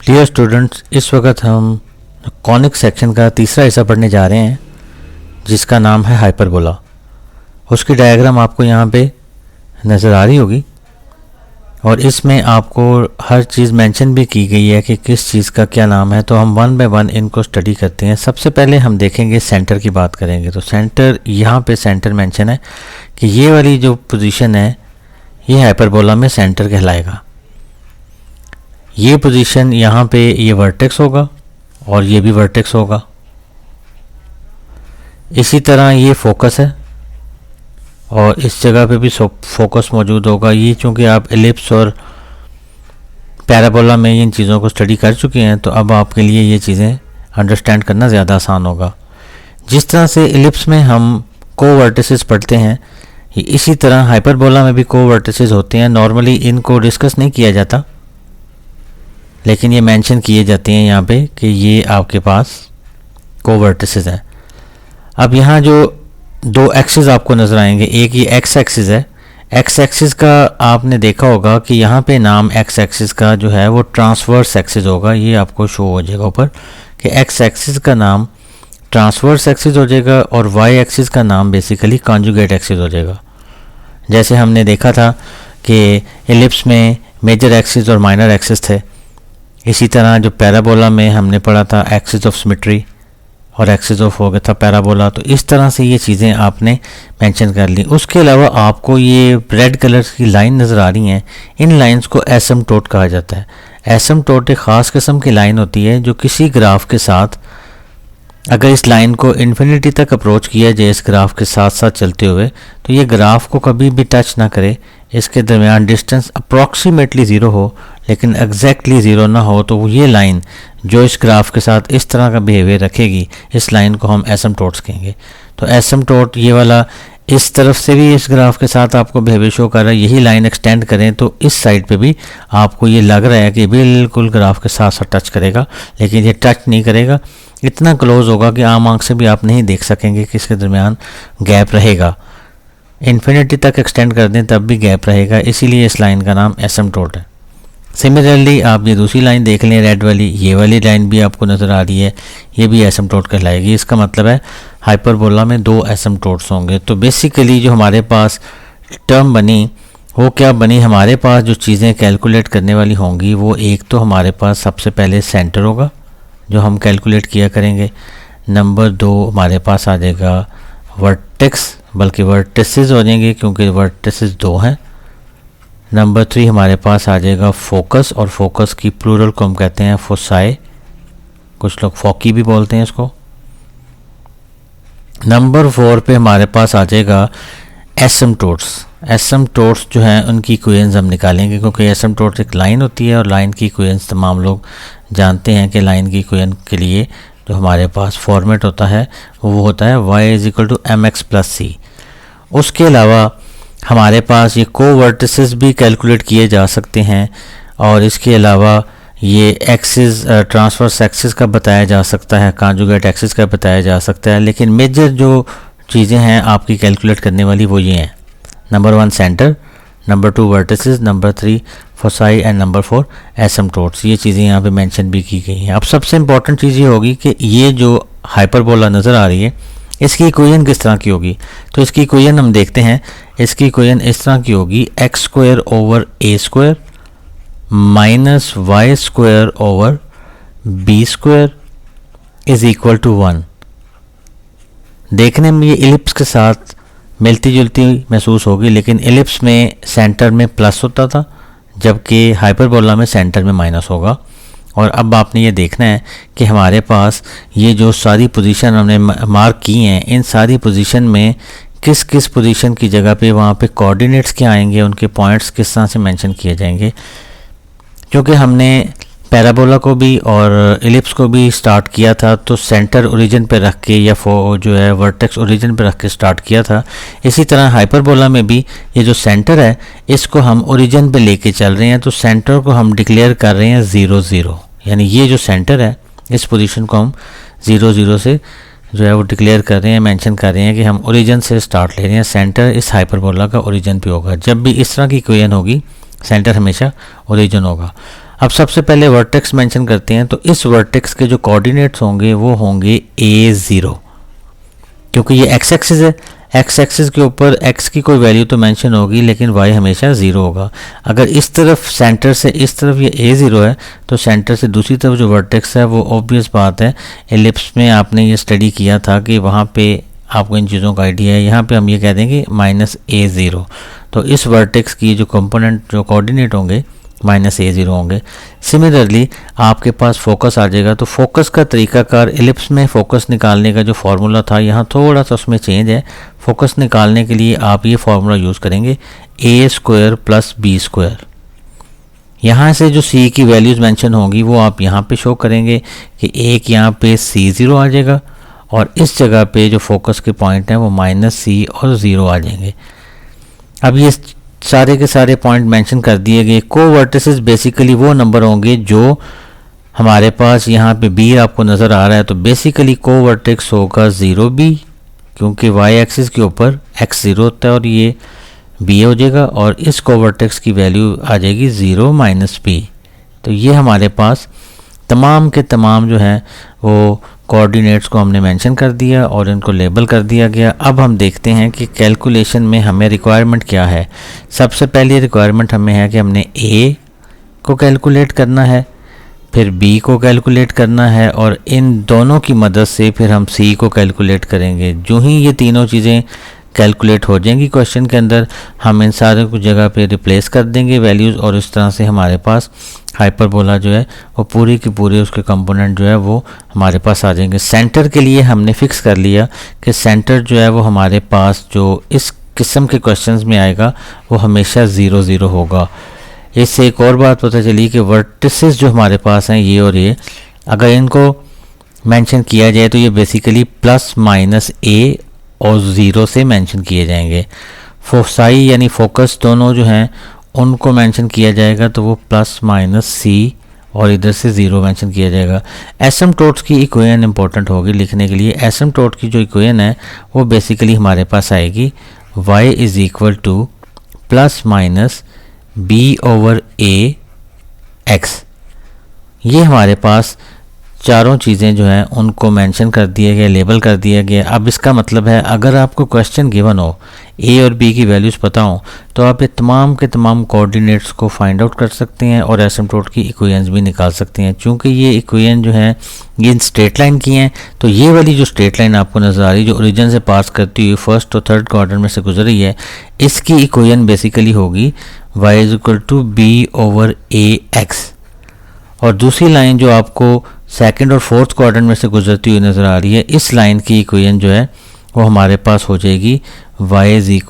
Dear students, इस वक्त हम कॉनिक सेक्शन का तीसरा हिस्सा पढ़ने जा रहे हैं जिसका नाम है हाइपरबोला। उसकी डायग्राम आपको यहाँ पे नज़र आ रही होगी और इसमें आपको हर चीज़ मेंशन भी की गई है कि किस चीज़ का क्या नाम है। तो हम वन बाय वन इनको स्टडी करते हैं। सबसे पहले हम देखेंगे सेंटर की बात करेंगे। तो सेंटर, यहाँ पे सेंटर मेंशन है कि ये वाली जो पोजीशन है ये हाइपरबोला में सेंटर कहलाएगा। ये पोजीशन यहाँ पे ये वर्टेक्स होगा और ये भी वर्टेक्स होगा। इसी तरह ये फोकस है और इस जगह पे भी फोकस मौजूद होगा। ये चूँकि आप एलिप्स और पैराबोला में इन चीज़ों को स्टडी कर चुके हैं तो अब आपके लिए ये चीज़ें अंडरस्टैंड करना ज़्यादा आसान होगा। जिस तरह से एलिप्स में हम कोवर्टिसेस पढ़ते हैं, इसी तरह हाइपरबोला में भी कोवर्टिसेस होते हैं। नॉर्मली इनको डिस्कस नहीं किया जाता, लेकिन ये मेंशन किए जाते हैं यहाँ पे कि ये आपके पास कोवर्टिसेस हैं। अब यहाँ जो दो एक्सिस आपको नज़र आएंगे, एक ये एक्स एक्सिस है। एक्स एक्सिस का आपने देखा होगा कि यहाँ पे नाम एक्स एक्सिस का जो है वो ट्रांसवर्स एक्सिस होगा। ये आपको शो हो जाएगा ऊपर कि एक्स एक्सिस का नाम ट्रांसवर्स एक्सिस हो जाएगा और वाई एक्सिस का नाम बेसिकली कॉन्जुगेट एक्सिस हो जाएगा। जैसे हमने देखा था कि एलिप्स में मेजर एक्सिस और माइनर एक्सिस थे, इसी तरह जो पैराबोला में हमने पढ़ा था एक्सिस ऑफ सिमेट्री और एक्सिस ऑफ हो गया था पैराबोला। तो इस तरह से ये चीज़ें आपने मेंशन कर ली। उसके अलावा आपको ये रेड कलर की लाइन नज़र आ रही हैं, इन लाइंस को एसिम्पटोट कहा जाता है। एसिम्पटोट एक ख़ास किस्म की लाइन होती है जो किसी ग्राफ के साथ, अगर इस लाइन को इन्फिनिटी तक अप्रोच किया जाए इस ग्राफ के साथ साथ चलते हुए, तो ये ग्राफ को कभी भी टच ना करे, इसके दरमियान डिस्टेंस अप्रॉक्सीमेटली ज़ीरो हो लेकिन एग्जैक्टली ज़ीरो ना हो, तो ये लाइन जो इस ग्राफ के साथ इस तरह का बिहेवियर रखेगी, इस लाइन को हम एसिम्पटोट्स कहेंगे। तो एसिम्पटोट ये वाला इस तरफ से भी इस ग्राफ के साथ आपको बिहेवियर शो कर रहा है। यही लाइन एक्सटेंड करें तो इस साइड पे भी आपको ये लग रहा है कि बिल्कुल ग्राफ के साथ साथ टच करेगा, लेकिन ये टच नहीं करेगा। इतना क्लोज होगा कि आम आंख से भी आप नहीं देख सकेंगे कि इसके दरमियान गैप रहेगा। इन्फिनिटी तक एक्सटेंड कर दें तब भी गैप रहेगा, इसीलिए इस लाइन का नाम एसिम्पटोट है। सिमिलरली आप ये दूसरी लाइन देख लें, रेड वाली, ये वाली लाइन भी आपको नज़र आ रही है, ये भी एसिम्पटोट कहलाएगी। इसका मतलब है हाइपरबोला में दो एसिम्पटोट्स होंगे। तो बेसिकली जो हमारे पास टर्म बनी वो क्या बनी, हमारे पास जो चीज़ें कैलकुलेट करने वाली होंगी वो एक तो हमारे पास सबसे पहले सेंटर होगा जो हम कैलकुलेट किया करेंगे। नंबर दो हमारे पास आ जाएगा वर्टेक्स, बल्कि वर्टिसेस हो जाएंगे क्योंकि वर्टिसेस दो हैं। नंबर थ्री हमारे पास आ जाएगा फोकस, और फोकस की प्लूरल को हम कहते हैं फोसाई, कुछ लोग फोकी भी बोलते हैं इसको। नंबर फोर पे हमारे पास आ जाएगा एसिम्पटोट्स। एसिम्पटोट्स जो हैं उनकी इक्वेशंस हम निकालेंगे क्योंकि एसिम्पटोट्स एक लाइन होती है और लाइन की इक्वेशंस तमाम लोग जानते हैं कि लाइन की इक्वेशन के लिए जो हमारे पास फॉर्मेट होता है वो होता है y=mx+c। उसके अलावा हमारे पास ये कोवर्टिसेस भी कैलकुलेट किए जा सकते हैं और इसके अलावा ये एक्सिस ट्रांसवर्स एक्सिस का बताया जा सकता है, कॉन्जुगेट एक्सिस का बताया जा सकता है। लेकिन मेजर जो चीज़ें हैं आपकी कैलकुलेट करने वाली वो ये हैं। Number one centre, number two vertices, number three foci and number four asymptotes. ये चीज़ें यहाँ पे मेंशन भी की गई हैं। अब सबसे इंपॉर्टेंट चीज़ ये होगी कि ये जो हाइपरबोला नज़र आ रही है इसकी इक्वेशन किस तरह की होगी। तो इसकी इक्वेशन हम देखते हैं। इसकी इक्वेशन इस तरह की होगी, x² / a² - y² / b² = 1। देखने में ये एलिप्स के साथ मिलती जुलती महसूस होगी, लेकिन एलिप्स में सेंटर में प्लस होता था जबकि हाइपरबोला में सेंटर में माइनस होगा। और अब आपने ये देखना है कि हमारे पास ये जो सारी पोजीशन हमने मार्क की हैं, इन सारी पोजीशन में किस किस पोजीशन की जगह पे वहाँ पे कोऑर्डिनेट्स क्या आएंगे, उनके पॉइंट्स किस तरह से मेंशन किए जाएंगे। क्योंकि हमने पैराबोला को भी और एलिप्स को भी स्टार्ट किया था तो सेंटर ओरिजिन पे रख के या जो है वर्टेक्स ओरिजिन पे रख के स्टार्ट किया था। इसी तरह हाइपरबोला में भी ये जो सेंटर है इसको हम ओरिजिन पे लेके चल रहे हैं, तो सेंटर को हम डिक्लेयर कर रहे हैं 0 0, यानी ये जो सेंटर है इस पोजीशन को हम 0 0 से जो है वो डिक्लेयर कर रहे हैं, मेंशन कर रहे हैं कि हम ओरिजिन से स्टार्ट ले रहे हैं। सेंटर इस हाइपरबोला का ओरिजिन पे होगा। जब भी इस तरह की इक्वेशन होगी सेंटर हमेशा ओरिजिन होगा। अब सबसे पहले वर्टेक्स मेंशन करते हैं, तो इस वर्टेक्स के जो कोऑर्डिनेट्स होंगे वो होंगे A0, क्योंकि ये एक्स एक्सिस है, एक्स एक्सिस के ऊपर एक्स की कोई वैल्यू तो मेंशन होगी लेकिन वाई हमेशा 0 होगा। अगर इस तरफ सेंटर से इस तरफ ये A0 है तो सेंटर से दूसरी तरफ जो वर्टेक्स है वो ऑब्वियस बात है, एलिप्स में आपने ये स्टडी किया था कि वहाँ पे आपको इन चीज़ों का आइडिया है। यहाँ पे हम ये कह देंगे -A0, तो इस वर्टेक्स की जो कंपोनेंट जो कोऑर्डिनेट होंगे -A0 होंगे। सिमिलरली आपके पास फोकस आ जाएगा, तो फोकस का तरीकाकार एलिप्स में फोकस निकालने का जो फार्मूला था यहाँ थोड़ा सा उसमें चेंज है। फोकस निकालने के लिए आप ये फार्मूला यूज़ करेंगे A² + B²। यहाँ से जो C की वैल्यूज़ मेंशन होंगी वो आप यहाँ पे शो करेंगे कि एक यहाँ पे C0 आ जाएगा और इस जगह पे जो फोकस के पॉइंट हैं वो -C और 0 आ जाएंगे। अब ये सारे के सारे पॉइंट मेंशन कर दिए गए। कोवर्टिसेस बेसिकली वो नंबर होंगे जो हमारे पास यहाँ पे B आपको नज़र आ रहा है, तो बेसिकली कोवर्टेक्स होगा 0B, क्योंकि y एक्सिस के ऊपर x0 होता है और ये B हो जाएगा और इस कोवर्टेक्स की वैल्यू आ जाएगी 0 - B। तो ये हमारे पास तमाम के तमाम जो हैं वो कोऑर्डिनेट्स को हमने मेंशन कर दिया और इनको लेबल कर दिया गया। अब हम देखते हैं कि कैलकुलेशन में हमें रिक्वायरमेंट क्या है। सबसे पहली रिक्वायरमेंट हमें है कि हमने A को कैलकुलेट करना है, फिर B को कैलकुलेट करना है और इन दोनों की मदद से फिर हम C को कैलकुलेट करेंगे। जो ही ये तीनों चीज़ें कैलकुलेट हो जाएंगी क्वेश्चन के अंदर, हम इन सारे को जगह पे रिप्लेस कर देंगे वैल्यूज़ और इस तरह से हमारे पास हाइपरबोला जो है वो पूरी की पूरी उसके कंपोनेंट जो है वो हमारे पास आ जाएंगे। सेंटर के लिए हमने फिक्स कर लिया कि सेंटर जो है वो हमारे पास जो इस किस्म के क्वेश्चंस में आएगा वो हमेशा 0 0 होगा। इससे एक और बात पता चली कि वर्टिसेस जो हमारे पास हैं ये और ये, अगर इनको मेंशन किया जाए तो ये बेसिकली +- A और 0 से मेंशन किए जाएंगे। फोसाई यानी फोकस दोनों जो हैं उनको मेंशन किया जाएगा तो वो +- C और इधर से 0 मेंशन किया जाएगा। एसिम्प्टोट्स की इक्वेशन इंपॉर्टेंट होगी लिखने के लिए। एसिम्प्टोट की जो इक्वेशन है वो बेसिकली हमारे पास आएगी y = +- B/A x। ये हमारे पास चारों चीज़ें जो हैं उनको मेंशन कर दिए गए, लेबल कर दिया गया। अब इसका मतलब है अगर आपको क्वेश्चन गिवन हो, A और B की वैल्यूज़ पता हो, तो आप ये तमाम के तमाम कोऑर्डिनेट्स को फाइंड आउट कर सकते हैं और एसिम्प्टोट की इक्वेशंस भी निकाल सकते हैं। चूँकि ये इक्वेशन जो हैं ये इन स्ट्रेट लाइन की हैं, तो ये वाली जो स्ट्रेट लाइन आपको नज़र आ रही है जो ओरिजिन से पास करती हुई फर्स्ट और थर्ड क्वाड्रेंट में से गुजर रही है, इसकी इक्वेशन बेसिकली होगी y = B/A x। और दूसरी लाइन जो आपको सेकंड और फोर्थ क्वाड्रेंट में से गुजरती हुई नज़र आ रही है, इस लाइन की इक्वेशन जो है वो हमारे पास हो जाएगी y =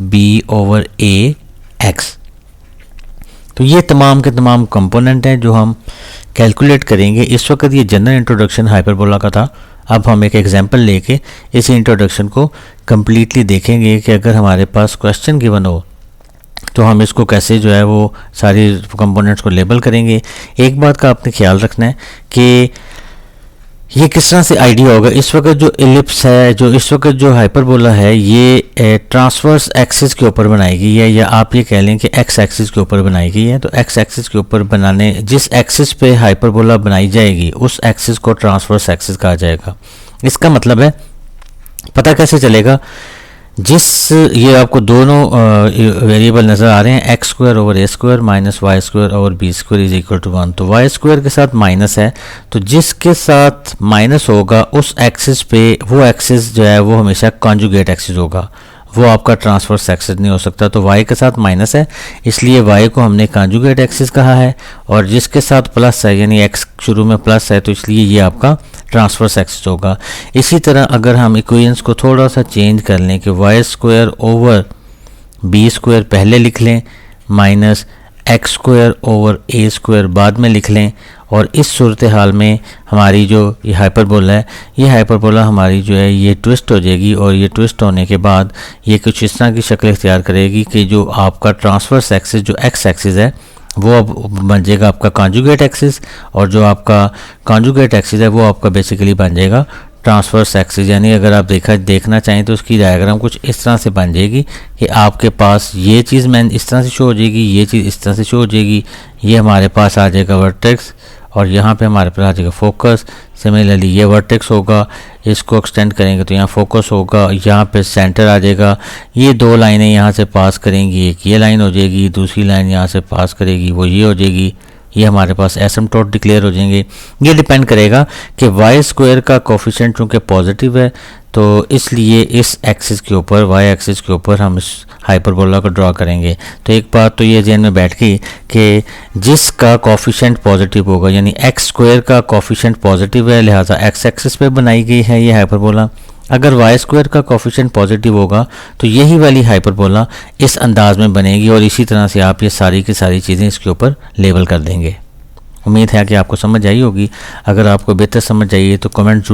-B/A x। तो ये तमाम के तमाम कंपोनेंट हैं जो हम कैलकुलेट करेंगे। इस वक्त ये जनरल इंट्रोडक्शन हाइपरबोला का था। अब हम एक एग्जांपल लेके इस इंट्रोडक्शन को कम्प्लीटली देखेंगे कि अगर हमारे पास क्वेश्चन गिवन हो तो हम इसको कैसे जो है वो सारी कंपोनेंट्स को लेबल करेंगे। एक बात का आपने ख्याल रखना है कि ये किस तरह से आइडिया होगा। इस वक्त जो एलिप्स है, जो इस वक्त जो हाइपरबोला है, ये ट्रांसवर्स एक्सिस के ऊपर बनाई गई है, या आप ये कह लें कि एक्स एक्सिस के ऊपर बनाई गई है। तो एक्स एक्सिस के ऊपर बनाने, जिस एक्सिस पे हाइपरबोला बनाई जाएगी उस एक्सिस को ट्रांसवर्स एक्सिस कहा जाएगा। इसका मतलब है पता कैसे चलेगा, जिस ये आपको दोनों वेरिएबल नज़र आ रहे हैं x² / A² -y² / B² = 1। तो y² के साथ माइनस है, तो जिसके साथ माइनस होगा उस एक्सिस पे वो एक्सिस जो है वो हमेशा कॉन्जुगेट एक्सिस होगा, वो आपका ट्रांसवर्स एक्सिस नहीं हो सकता। तो y के साथ माइनस है इसलिए y को हमने कॉन्जुगेट एक्सिस कहा है, और जिसके साथ प्लस है यानी x शुरू में प्लस है तो इसलिए ये आपका ट्रांसवर्स एक्सिस होगा। इसी तरह अगर हम इक्वेशंस को थोड़ा सा चेंज कर लें कि y² / B² पहले लिख लें -x² / A² बाद में लिख लें, और इस सूरत हाल में हमारी जो ये हाइपरबोला है, ये हाइपरबोला हमारी जो है ये ट्विस्ट हो जाएगी, और ये ट्विस्ट होने के बाद ये कुछ इस तरह की शक्ल इख्तियार करेगी कि जो आपका ट्रांसवर्स एक्सिस जो x एक्सिस है वो अब बन जाएगा आपका कॉन्जुगेट एक्सिस, और जो आपका कॉन्जुगेट एक्सिस है वो आपका बेसिकली बन जाएगा ट्रांसवर्स एक्सिस, यानी अगर आप देखना चाहें तो उसकी डायग्राम कुछ इस तरह से बन जाएगी कि आपके पास ये चीज़ मैन इस तरह से शो हो जाएगी, ये चीज़ इस तरह से शो हो जाएगी, ये हमारे पास आ जाएगा वर्टेक्स और यहाँ पे हमारे पास आ जाएगा फोकस। सिमिलरली ये वर्टेक्स होगा, इसको एक्सटेंड करेंगे तो यहाँ फोकस होगा, यहाँ पे सेंटर आ जाएगा। ये दो लाइनें यहाँ से पास करेंगी, एक ये लाइन हो जाएगी, दूसरी लाइन यहाँ से पास करेगी, वो ये हो जाएगी। ये हमारे पास एसिम्पटोट डिक्लेयर हो जाएंगे। ये डिपेंड करेगा कि वाई स्क्वायर का कोफिशिएंट चूँकि पॉजिटिव है तो इसलिए इस एक्सिस के ऊपर, वाई एक्सिस के ऊपर हम इस हाइपरबोला को ड्रा करेंगे। तो एक बात तो ये ज़हन में बैठ गई कि जिसका कोफिशिएंट पॉजिटिव होगा, यानी एक्स स्क्वायर का कोफिशिएंट पॉजिटिव है, लिहाजा एक्स एक्सिस पे बनाई गई है ये हाइपरबोला। अगर वाई स्क्वायर का कोफिशिएंट पॉजिटिव होगा तो यही वाली हाइपरबोला इस अंदाज में बनेगी और इसी तरह से आप ये सारी की सारी चीज़ें इसके ऊपर लेबल कर देंगे। उम्मीद है कि आपको समझ आई होगी। अगर आपको बेहतर समझ आई है तो कमेंट जरूर